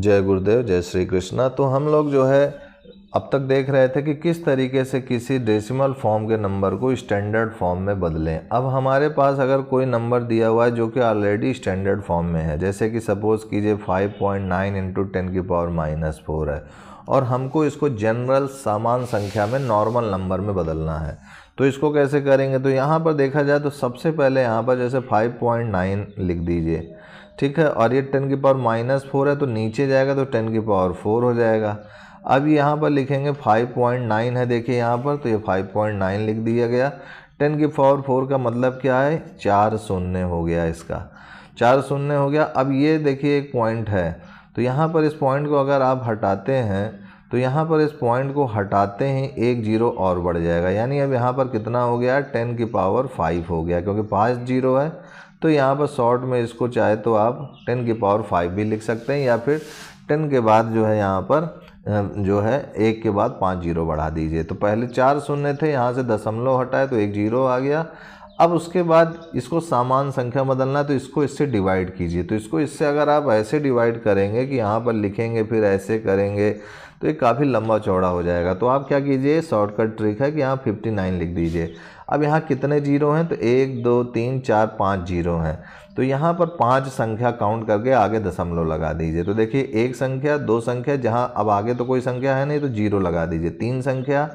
जय गुरुदेव, जय श्री कृष्णा। तो हम लोग जो है अब तक देख रहे थे कि किस तरीके से किसी डेसिमल फॉर्म के नंबर को स्टैंडर्ड फॉर्म में बदलें। अब हमारे पास अगर कोई नंबर दिया हुआ है जो कि ऑलरेडी स्टैंडर्ड फॉर्म में है, जैसे कि सपोज़ कीजिए 5.9 इंटू 10⁻⁻4 है और हमको इसको जनरल समान संख्या में नॉर्मल नंबर में बदलना है, तो इसको कैसे करेंगे। तो यहाँ पर देखा जाए तो सबसे पहले यहाँ पर जैसे 5.9 लिख दीजिए, ठीक है, और ये 10⁻⁻4 है तो नीचे जाएगा तो 10⁻4 हो जाएगा। अब यहाँ पर लिखेंगे 5.9 है, देखिए यहाँ पर, तो ये 5.9 लिख दिया गया। 10⁻4 का मतलब क्या है, 4 शून्य हो गया, इसका 4 शून्य हो गया। अब ये देखिए एक पॉइंट है, तो यहाँ पर इस पॉइंट को अगर आप हटाते हैं तो यहाँ पर इस पॉइंट को हटाते ही एक जीरो और बढ़ जाएगा, यानी अब यहाँ पर कितना हो गया, 10⁵ हो गया, क्योंकि 5 जीरो है। तो यहाँ पर शॉर्ट में इसको चाहे तो आप 10⁵ भी लिख सकते हैं, या फिर 10 के बाद जो है यहाँ पर जो है 1 के बाद 5 जीरो बढ़ा दीजिए। तो पहले 4 शून्य थे, यहाँ से दशमलव हटाए तो 1 जीरो आ गया। अब उसके बाद इसको समान संख्या बदलना है, तो इसको इससे डिवाइड कीजिए। तो इसको इससे अगर आप ऐसे डिवाइड करेंगे कि यहाँ पर लिखेंगे फिर ऐसे करेंगे तो ये काफ़ी लंबा चौड़ा हो जाएगा। तो आप क्या कीजिए, शॉर्टकट ट्रिक है कि यहाँ 59 लिख दीजिए। अब यहाँ कितने जीरो हैं, तो 1 2 3 4 5 जीरो हैं, तो यहाँ पर 5 संख्या काउंट करके आगे दशमलव लगा दीजिए। तो देखिए 1 संख्या, 2 संख्या, जहाँ अब आगे तो कोई संख्या है नहीं तो जीरो लगा दीजिए, 3 संख्या,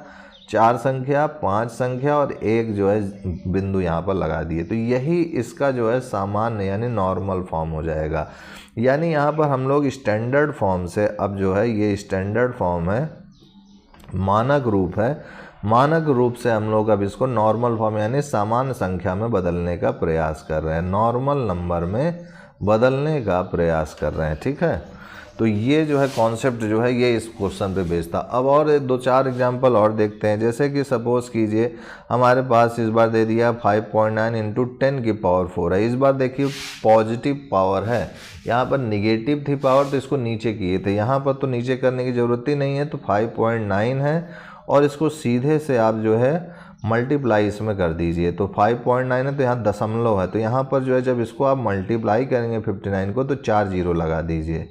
4 संख्या, 5 संख्या और 1 जो है बिंदु यहाँ पर लगा दिए। तो यही इसका जो है सामान्य यानी नॉर्मल फॉर्म हो जाएगा। यानी यहाँ पर हम लोग स्टैंडर्ड फॉर्म से अब जो है ये स्टैंडर्ड फॉर्म है, मानक रूप है, मानक रूप से हम लोग अब इसको नॉर्मल फॉर्म यानी सामान्य संख्या में बदलने का प्रयास कर रहे हैं, नॉर्मल नंबर में बदलने का प्रयास कर रहे हैं, ठीक है। तो ये जो है कॉन्सेप्ट जो है ये इस क्वेश्चन पे बेस्ड था। अब और 2-4 एग्जांपल और देखते हैं, जैसे कि सपोज़ कीजिए हमारे पास इस बार दे दिया 5.9 इंटू 10⁻4 है। इस बार देखिए पॉजिटिव पावर है, यहाँ पर निगेटिव थी पावर तो इसको नीचे किए थे, यहाँ पर तो नीचे करने की ज़रूरत ही नहीं है। तो 5.9 है और इसको सीधे से आप जो है मल्टीप्लाई इसमें कर दीजिए। तो 5.9 है तो यहाँ दशमलव है, तो यहाँ पर जो है जब इसको आप मल्टीप्लाई करेंगे 59 को तो 4 जीरो लगा दीजिए,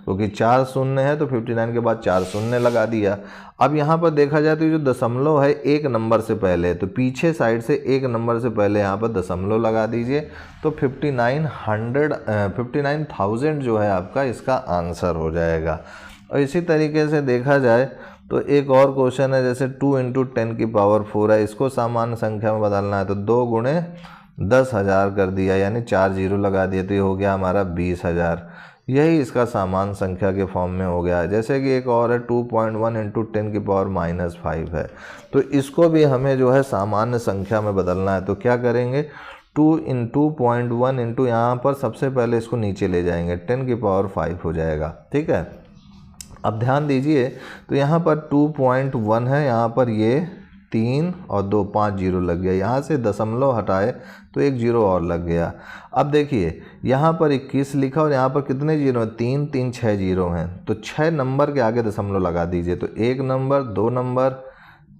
क्योंकि 4 शून्य है तो 59 के बाद 4 शून्य लगा दिया। अब यहाँ पर देखा जाए तो जो दशमलव है एक नंबर से पहले, तो पीछे साइड से एक नंबर से पहले यहाँ पर दशमलव लगा दीजिए। तो 59,000 जो है आपका इसका आंसर हो जाएगा। और इसी तरीके से देखा जाए तो एक और क्वेश्चन है, जैसे 2 इंटू 10⁻4 है, इसको सामान्य संख्या में बदलना है। तो 2 गुणे 10,000 कर दिया, यानी 4 जीरो लगा दिए, तो ये हो गया हमारा 20,000। यही इसका सामान्य संख्या के फॉर्म में हो गया। जैसे कि एक और है 2.1 इंटू 10⁻⁻5 है, तो इसको भी हमें जो है सामान्य संख्या में बदलना है। तो क्या करेंगे, 2.1 इंटू यहाँ पर सबसे पहले इसको नीचे ले जाएंगे, 10⁻5 हो जाएगा, ठीक है। अब ध्यान दीजिए तो यहाँ पर 2.1 है, यहाँ पर ये 3 और 2 5 जीरो लग गया, यहाँ से दशमलव हटाए तो 1 जीरो और लग गया। अब देखिए यहाँ पर 21 लिखा और यहाँ पर कितने जीरो हैं, 3 3 6 जीरो हैं, तो 6 नंबर के आगे दशमलव लगा दीजिए। तो 1 नंबर, 2 नंबर,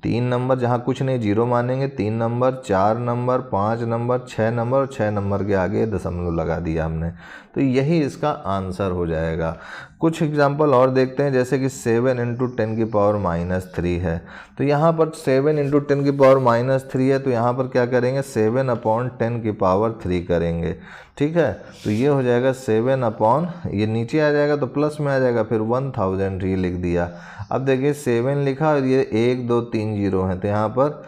3 नंबर, जहाँ कुछ नहीं जीरो मानेंगे, 3 नंबर, 4 नंबर, 5 नंबर, 6 नंबर और 6 नंबर के आगे दशमलव लगा दिया हमने। तो यही इसका आंसर हो जाएगा। कुछ एग्जांपल और देखते हैं, जैसे कि 7 इंटू 10⁻³ है, तो यहाँ पर 7 इंटू 10⁻³ है, तो यहाँ पर क्या करेंगे, 7/10⁻³ करेंगे, ठीक है। तो ये हो जाएगा 7 ये नीचे आ जाएगा तो प्लस में आ जाएगा, फिर 1000 ये लिख दिया। अब देखिए 7 लिखा और ये 1 2 3 जीरो हैं, तो यहाँ पर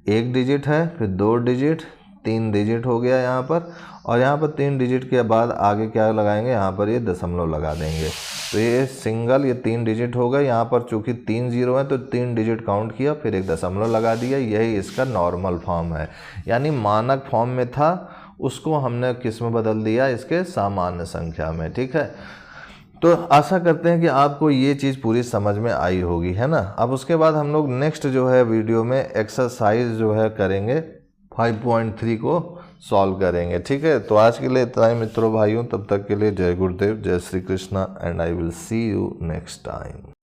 1 डिजिट है, फिर 2 डिजिट, 3 डिजिट हो गया यहाँ पर, और यहाँ पर 3 डिजिट के बाद आगे क्या लगाएंगे, यहाँ पर ये दशमलव लगा देंगे। तो ये सिंगल, ये 3 डिजिट हो गए, यहाँ पर चूँकि 3 जीरो है तो 3 डिजिट काउंट किया, फिर एक दशमलव लगा दिया। यही इसका नॉर्मल फॉर्म है, यानी मानक फॉर्म में था उसको हमने किस में बदल दिया, इसके सामान्य संख्या में, ठीक है। तो आशा करते हैं कि आपको ये चीज़ पूरी समझ में आई होगी, है ना। अब उसके बाद हम लोग नेक्स्ट जो है वीडियो में एक्सरसाइज जो है करेंगे, 5.3 को सॉल्व करेंगे, ठीक है। तो आज के लिए इतना ही मित्रों भाइयों, तब तक के लिए जय गुरुदेव, जय Shri Krishna, and I will see you next time.